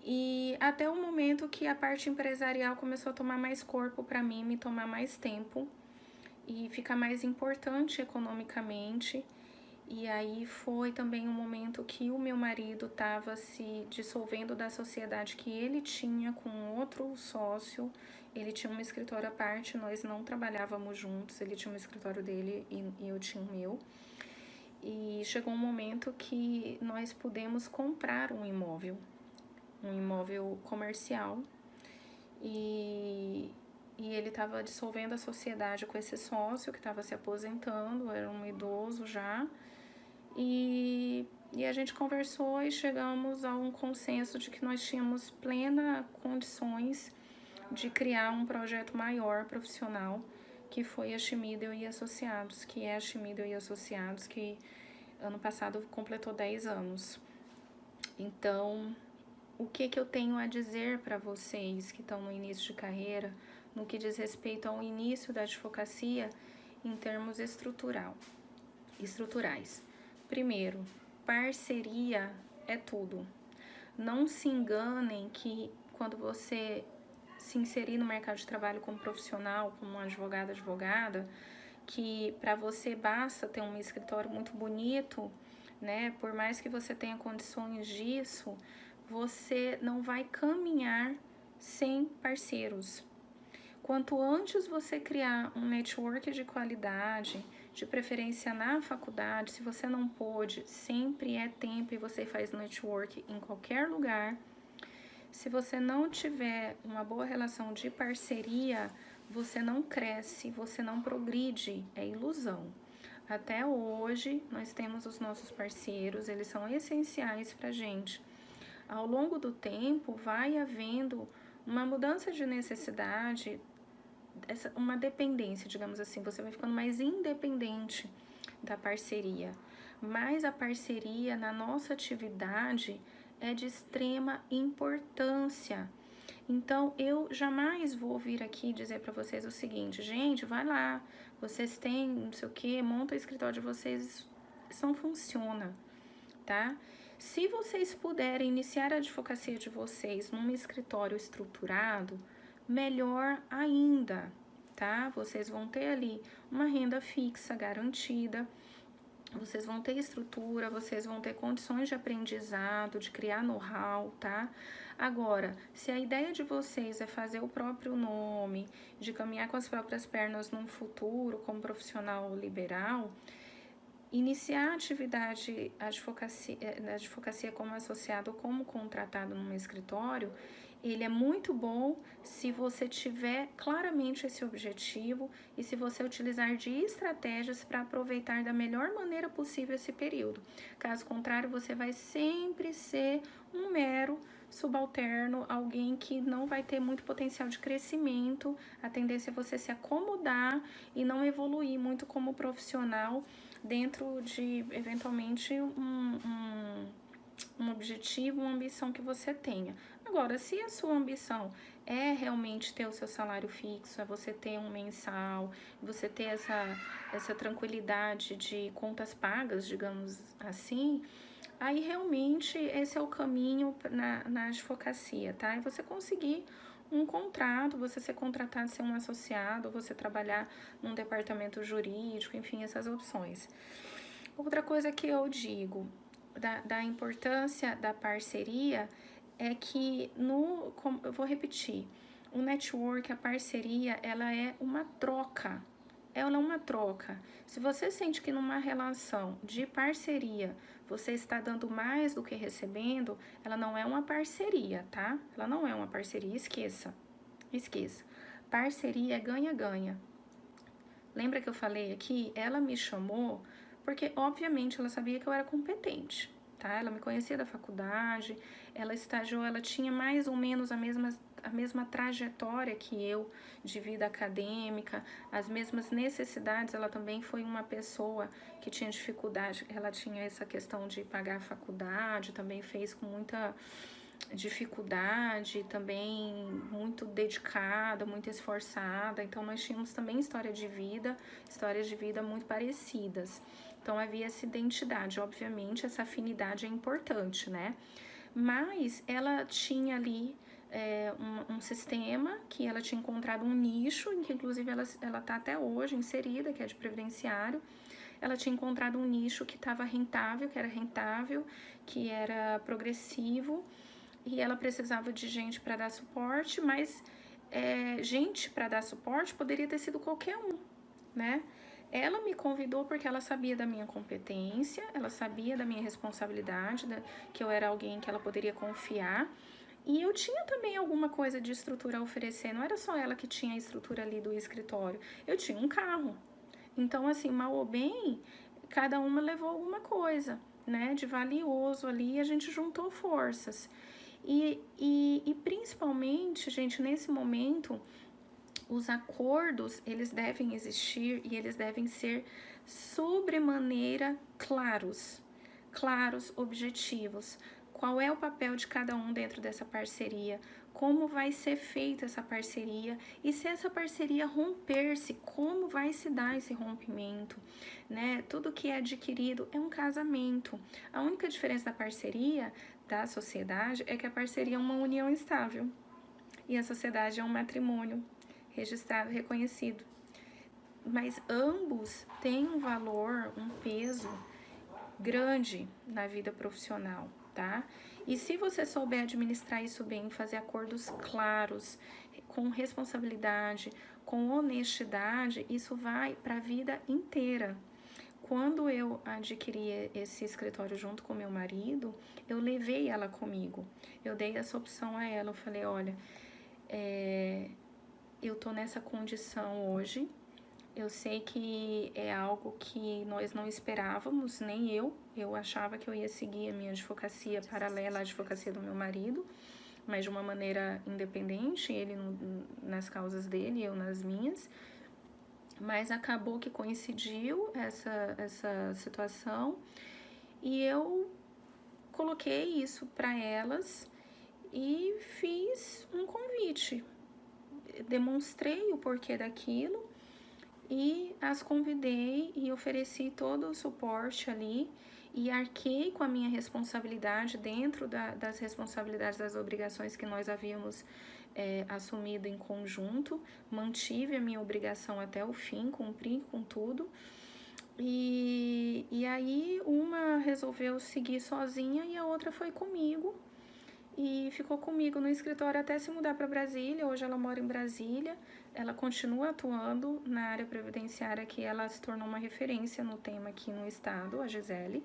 Speaker 1: E até o momento que a parte empresarial começou a tomar mais corpo para mim, me tomar mais tempo e ficar mais importante economicamente. E aí foi também um momento que o meu marido estava se dissolvendo da sociedade que ele tinha com outro sócio. Ele tinha um escritório à parte, nós não trabalhávamos juntos, ele tinha um escritório dele e eu tinha o meu. E chegou um momento que nós pudemos comprar um imóvel comercial, e ele estava dissolvendo a sociedade com esse sócio que estava se aposentando, era um idoso já, e a gente conversou e chegamos a um consenso de que nós tínhamos plenas condições de criar um projeto maior profissional, que foi a Schmidl e Associados, que é a Schmidl e Associados, que ano passado completou 10 anos. Então, o que eu tenho a dizer para vocês que estão no início de carreira, no que diz respeito ao início da advocacia em termos estruturais? Primeiro, parceria é tudo. Não se enganem que quando você se inserir no mercado de trabalho como profissional, como advogada, que para você basta ter um escritório muito bonito, né? Por mais que você tenha condições disso, você não vai caminhar sem parceiros. Quanto antes você criar um network de qualidade, de preferência na faculdade, se você não pôde, sempre é tempo e você faz network em qualquer lugar. Se você não tiver uma boa relação de parceria, você não cresce, você não progride, é ilusão. Até hoje, nós temos os nossos parceiros, eles são essenciais pra gente. Ao longo do tempo, vai havendo uma mudança de necessidade, uma dependência, digamos assim, você vai ficando mais independente da parceria. Mas a parceria na nossa atividade é de extrema importância. Então, eu jamais vou vir aqui dizer para vocês o seguinte: gente, vai lá, vocês têm não sei o que, monta o escritório de vocês, isso não funciona, tá? Se vocês puderem iniciar a advocacia de vocês num escritório estruturado, melhor ainda, tá? Vocês vão ter ali uma renda fixa garantida, vocês vão ter estrutura, vocês vão ter condições de aprendizado, de criar know-how, tá? Agora, se a ideia de vocês é fazer o próprio nome, de caminhar com as próprias pernas num futuro como profissional liberal, iniciar a atividade na advocacia como associado ou como contratado num escritório, ele é muito bom se você tiver claramente esse objetivo e se você utilizar de estratégias para aproveitar da melhor maneira possível esse período. Caso contrário, você vai sempre ser um mero subalterno, alguém que não vai ter muito potencial de crescimento, a tendência é você se acomodar e não evoluir muito como profissional dentro de, eventualmente, um objetivo, uma ambição que você tenha. Agora, se a sua ambição é realmente ter o seu salário fixo, é você ter um mensal, você ter essa tranquilidade de contas pagas, digamos assim, aí realmente esse é o caminho na advocacia, tá? É você conseguir um contrato, você ser contratado, ser um associado, você trabalhar num departamento jurídico, enfim, essas opções. Outra coisa que eu digo da importância da parceria é que eu vou repetir, o network, a parceria, ela é uma troca. Ela é uma troca. Se você sente que numa relação de parceria você está dando mais do que recebendo, ela não é uma parceria, tá? Ela não é uma parceria, esqueça. Parceria é ganha-ganha. Lembra que eu falei aqui? Ela me chamou porque, obviamente, ela sabia que eu era competente, tá? Ela me conhecia da faculdade, ela estagiou, ela tinha mais ou menos a mesma trajetória que eu de vida acadêmica, as mesmas necessidades. Ela também foi uma pessoa que tinha dificuldade, ela tinha essa questão de pagar a faculdade, também fez com muita dificuldade, também muito dedicada, muito esforçada. Então nós tínhamos também histórias de vida muito parecidas. Então havia essa identidade, obviamente essa afinidade é importante, né? Mas ela tinha ali um sistema que ela tinha encontrado um nicho, em que inclusive ela tá até hoje inserida, que é de previdenciário. Ela tinha encontrado um nicho que estava rentável, que era progressivo, e ela precisava de gente para dar suporte, mas gente para dar suporte poderia ter sido qualquer um, né? Ela me convidou porque ela sabia da minha competência, ela sabia da minha responsabilidade, que eu era alguém que ela poderia confiar. E eu tinha também alguma coisa de estrutura a oferecer, não era só ela que tinha a estrutura ali do escritório, eu tinha um carro. Então, assim, mal ou bem, cada uma levou alguma coisa, né, de valioso ali, e a gente juntou forças. E principalmente, gente, nesse momento, os acordos, eles devem existir e eles devem ser sobremaneira claros, objetivos. Qual é o papel de cada um dentro dessa parceria? Como vai ser feita essa parceria? E se essa parceria romper-se, como vai se dar esse rompimento? Né? Tudo que é adquirido é um casamento. A única diferença da parceria, da sociedade, é que a parceria é uma união estável e a sociedade é um matrimônio registrado, reconhecido. Mas ambos têm um valor, um peso grande na vida profissional, tá? E se você souber administrar isso bem, fazer acordos claros, com responsabilidade, com honestidade, isso vai para a vida inteira. Quando eu adquiri esse escritório junto com meu marido, eu levei ela comigo. Eu dei essa opção a ela. Eu falei, olha, eu tô nessa condição hoje. Eu sei que é algo que nós não esperávamos, nem eu. Eu achava que eu ia seguir a minha advocacia paralela à advocacia do meu marido, mas de uma maneira independente, ele nas causas dele, eu nas minhas. Mas acabou que coincidiu essa situação e eu coloquei isso para elas e fiz um convite. Demonstrei o porquê daquilo e as convidei e ofereci todo o suporte ali e arquei com a minha responsabilidade dentro das responsabilidades, das obrigações que nós havíamos assumido em conjunto, mantive a minha obrigação até o fim, cumpri com tudo. E aí uma resolveu seguir sozinha e a outra foi comigo e ficou comigo no escritório até se mudar para Brasília. Hoje ela mora em Brasília, ela continua atuando na área previdenciária, que ela se tornou uma referência no tema aqui no estado, a Gisele.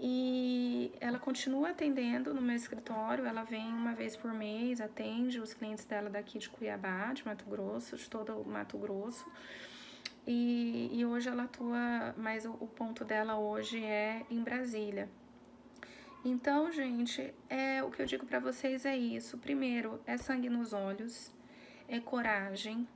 Speaker 1: E ela continua atendendo no meu escritório, ela vem uma vez por mês, atende os clientes dela daqui de Cuiabá, de Mato Grosso, de todo o Mato Grosso. E hoje ela atua, mas o ponto dela hoje é em Brasília. Então, gente, o que eu digo pra vocês é isso. Primeiro, é sangue nos olhos, é coragem,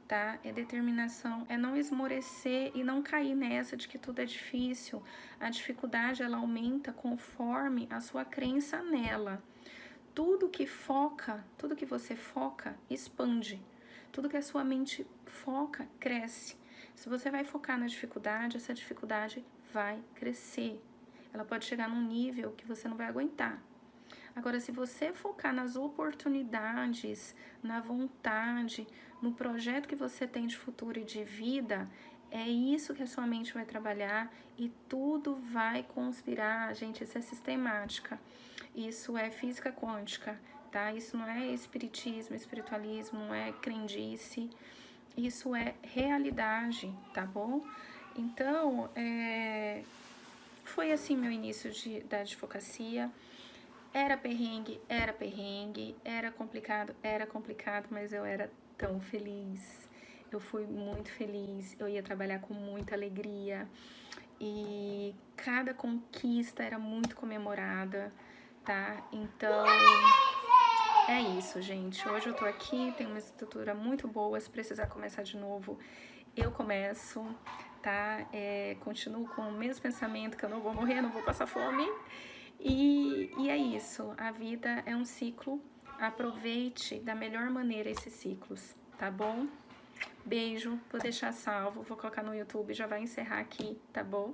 Speaker 1: tá? É determinação, é não esmorecer e não cair nessa de que tudo é difícil. A dificuldade, ela aumenta conforme a sua crença nela. Tudo que você foca, expande. Tudo que a sua mente foca, cresce. Se você vai focar na dificuldade, essa dificuldade vai crescer. Ela pode chegar num nível que você não vai aguentar. Agora, se você focar nas oportunidades, na vontade, no projeto que você tem de futuro e de vida, é isso que a sua mente vai trabalhar e tudo vai conspirar. Gente, isso é sistemática. Isso é física quântica, tá? Isso não é espiritismo, espiritualismo, não é crendice. Isso é realidade, tá bom? Então, foi assim meu início da advocacia. Era perrengue, era complicado, mas eu era tão feliz. Eu fui muito feliz, eu ia trabalhar com muita alegria. e cada conquista era muito comemorada, tá? Então, é isso, gente. Hoje eu tô aqui, tenho uma estrutura muito boa. Se precisar começar de novo, eu começo, tá? Continuo com o mesmo pensamento que eu não vou morrer, não vou passar fome. E é isso. A vida é um ciclo. Aproveite da melhor maneira esses ciclos, tá bom? Beijo, vou deixar salvo, vou colocar no YouTube, já vai encerrar aqui, tá bom?